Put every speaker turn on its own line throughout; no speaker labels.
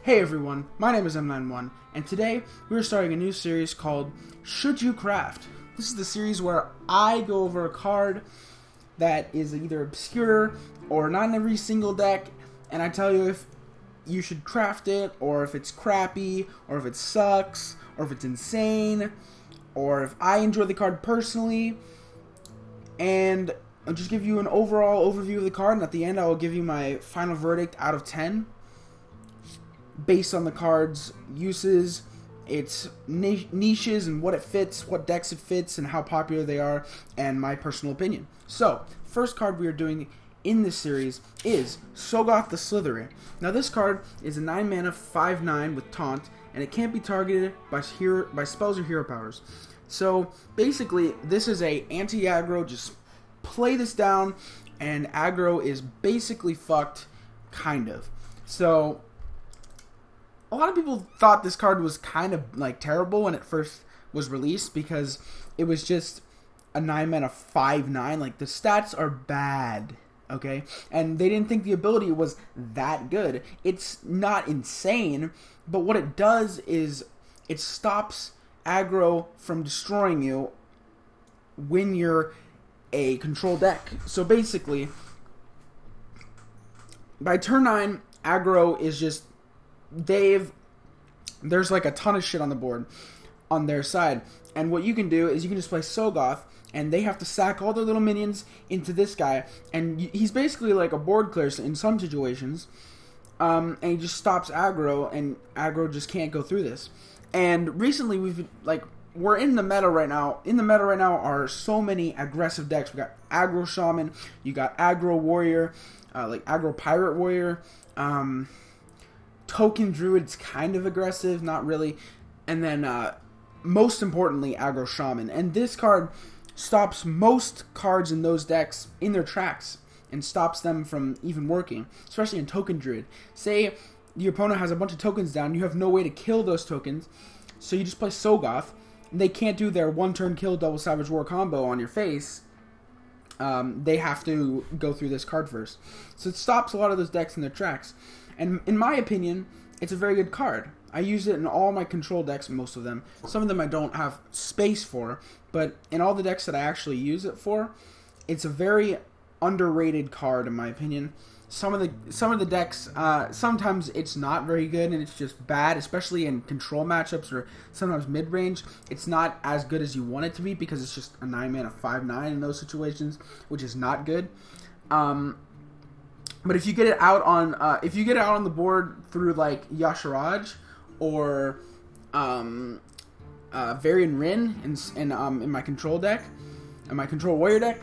Hey everyone, my name is M91, and today we are starting a new series called Should You Craft? This is the series where I go over a card that is either obscure or not in every single deck, and I tell you if you should craft it, or if it's crappy, or if it sucks, or if it's insane, or if I enjoy the card personally, and I'll just give you an overall overview of the card, and at the end I will give you my final verdict out of 10. Based on the card's uses, its niches, and what it fits, what decks it fits, and how popular they are, and my personal opinion. So, first card we are doing in this series is Soggoth the Slitherer. Now this card is a 9 mana 5/9 with taunt, and it can't be targeted by spells or hero powers. So basically, this is a anti-aggro, just play this down, and aggro is basically fucked, kind of. So a lot of people thought this card was kind of like terrible when it first was released because it was just a 9 mana 5/9. Like, the stats are bad, okay? And they didn't think the ability was that good. It's not insane, but what it does is it stops aggro from destroying you when you're a control deck. So basically, by turn 9, aggro is just there's like a ton of shit on the board on their side, and what you can do is you can just play Soggoth, and they have to sack all their little minions into this guy, and he's basically like a board clear in some situations, and he just stops aggro, and aggro just can't go through this. And recently we're in the meta right now. In the meta right now are so many aggressive decks. We got aggro shaman, you got aggro warrior, like aggro pirate warrior, token druid's kind of aggressive, not really, and then most importantly aggro shaman. And this card stops most cards in those decks in their tracks and stops them from even working, especially in token druid. Say your opponent has a bunch of tokens down, you have no way to kill those tokens, so you just play Soggoth, and they can't do their one turn kill double savage war combo on your face. They have to go through this card first, so it stops a lot of those decks in their tracks. And in my opinion, it's a very good card. I use it in all my control decks, most of them. Some of them I don't have space for, but in all the decks that I actually use it for, it's a very underrated card in my opinion. Some of the decks, sometimes it's not very good and it's just bad, especially in control matchups or sometimes mid-range. It's not as good as you want it to be because it's just a 9 mana 5/9 in those situations, which is not good. But if you get it out on the board through like Yasharaj or Varian Rin in my control deck, in my control warrior deck,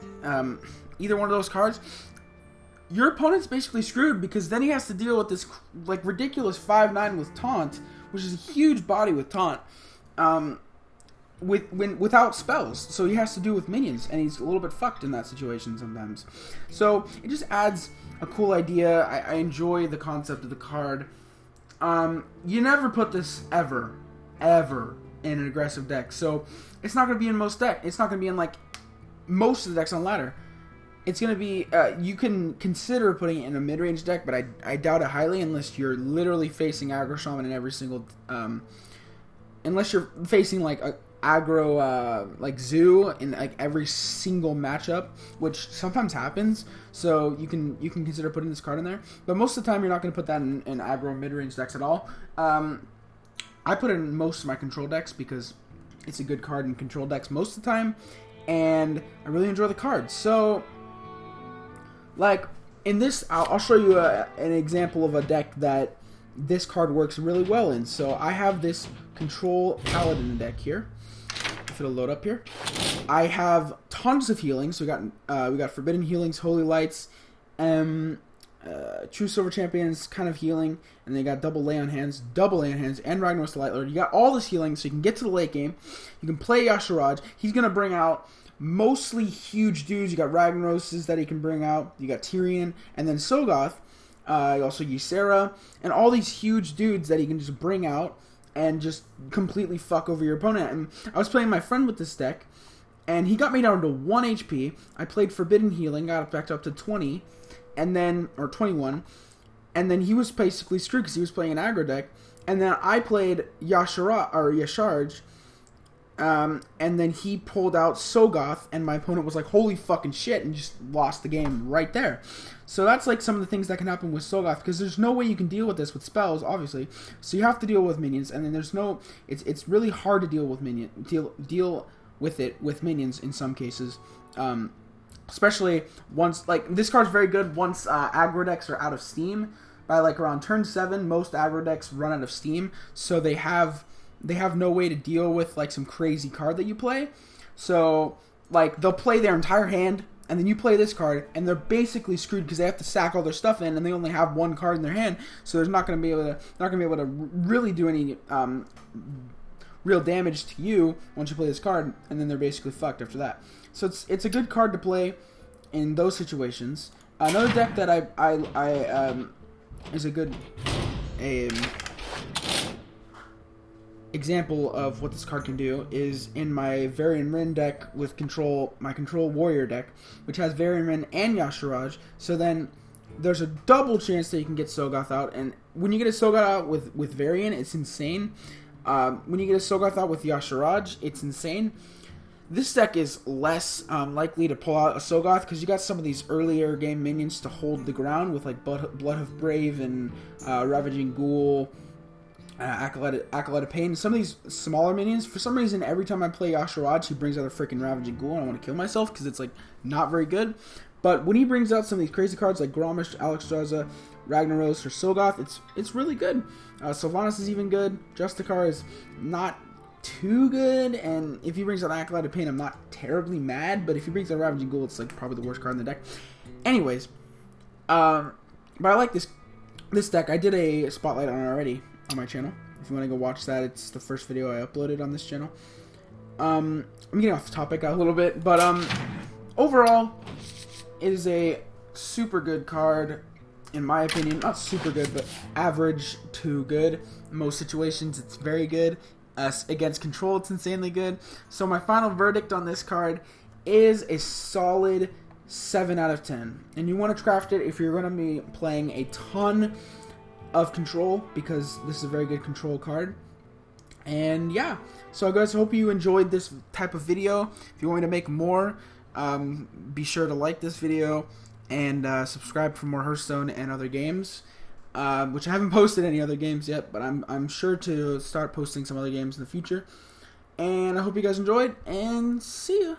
either one of those cards, your opponent's basically screwed because then he has to deal with this like ridiculous 5/9 with taunt, which is a huge body with taunt, without spells. So he has to do with minions, and he's a little bit fucked in that situation sometimes. So it just adds a cool idea. I enjoy the concept of the card. You never put this ever in an aggressive deck, so it's not going to be in most decks. It's not going to be in like most of the decks on ladder. It's going to be, you can consider putting it in a mid-range deck, but I doubt it highly unless you're literally facing aggro shaman in every single, unless you're facing like a aggro like zoo in like every single matchup, which sometimes happens. So you can consider putting this card in there, but most of the time you're not going to put that in aggro mid-range decks at all. I put it in most of my control decks because it's a good card in control decks most of the time, and I really enjoy the card. So like in this, I'll show you an example of a deck that this card works really well in. So I have this control paladin deck here. If it'll load up here, I have tons of healings. So we got forbidden healings, holy lights, true silver champions, kind of healing, and they got double lay on hands, and Ragnaros the Light Lord. You got all this healing, so you can get to the late game. You can play Yasharaj. He's gonna bring out mostly huge dudes. You got Ragnaroses that he can bring out. You got Tyrion, and then Soggoth, also Ysera, and all these huge dudes that he can just bring out and just completely fuck over your opponent. And I was playing my friend with this deck, and he got me down to 1 HP. I played Forbidden Healing, got it back up to 20, and then, or 21, and then he was basically screwed because he was playing an aggro deck, and then I played Yasharj, and then he pulled out Soggoth, and my opponent was like, holy fucking shit, and just lost the game right there. So that's like some of the things that can happen with Soggoth, because there's no way you can deal with this with spells, obviously. So you have to deal with minions, and then there's no, it's really hard to deal with deal with it with minions in some cases. Especially once, like, this card's very good once aggro decks are out of steam. By like around turn 7, most aggro decks run out of steam, so they have no way to deal with like some crazy card that you play. So like they'll play their entire hand, and then you play this card, and they're basically screwed because they have to sack all their stuff in, and they only have one card in their hand. So there's not going to be able to really do any real damage to you once you play this card, and then they're basically fucked after that. So it's a good card to play in those situations. Another deck that I is a good example of what this card can do is in my Varian Rin deck with my Control Warrior deck, which has Varian Rin and Yasharaj. So then there's a double chance that you can get Soggoth out, and when you get a Soggoth out with Varian, it's insane. When you get a Soggoth out with Yasharaj, it's insane. This deck is less likely to pull out a Soggoth because you got some of these earlier game minions to hold the ground with like Blood of Brave and Ravaging Ghoul, Acolyte of Pain. Some of these smaller minions, for some reason, every time I play Yasharaj, he brings out a freaking Ravaging Ghoul, and I want to kill myself because it's like not very good. But when he brings out some of these crazy cards like Grommash, Alexstrasza, Ragnaros, or Soggoth, it's really good. Sylvanas is even good. Justicar is not too good, and if he brings out Acolyte of Pain, I'm not terribly mad, but if he brings out Ravaging Ghoul, it's like probably the worst card in the deck. Anyways, but I like this deck. I did a spotlight on it already on my channel. If you want to go watch that, it's the first video I uploaded on this channel. I'm getting off topic a little bit, but overall, it is a super good card, in my opinion. Not super good, but average to good. In most situations, it's very good. Against control, it's insanely good. So my final verdict on this card is a solid 7 out of 10. And you want to craft it if you're going to be playing a ton of control, because this is a very good control card. And yeah, so guys, I hope you enjoyed this type of video. If you want me to make more, be sure to like this video and subscribe for more Hearthstone and other games. Which I haven't posted any other games yet, but I'm sure to start posting some other games in the future. And I hope you guys enjoyed, and see ya!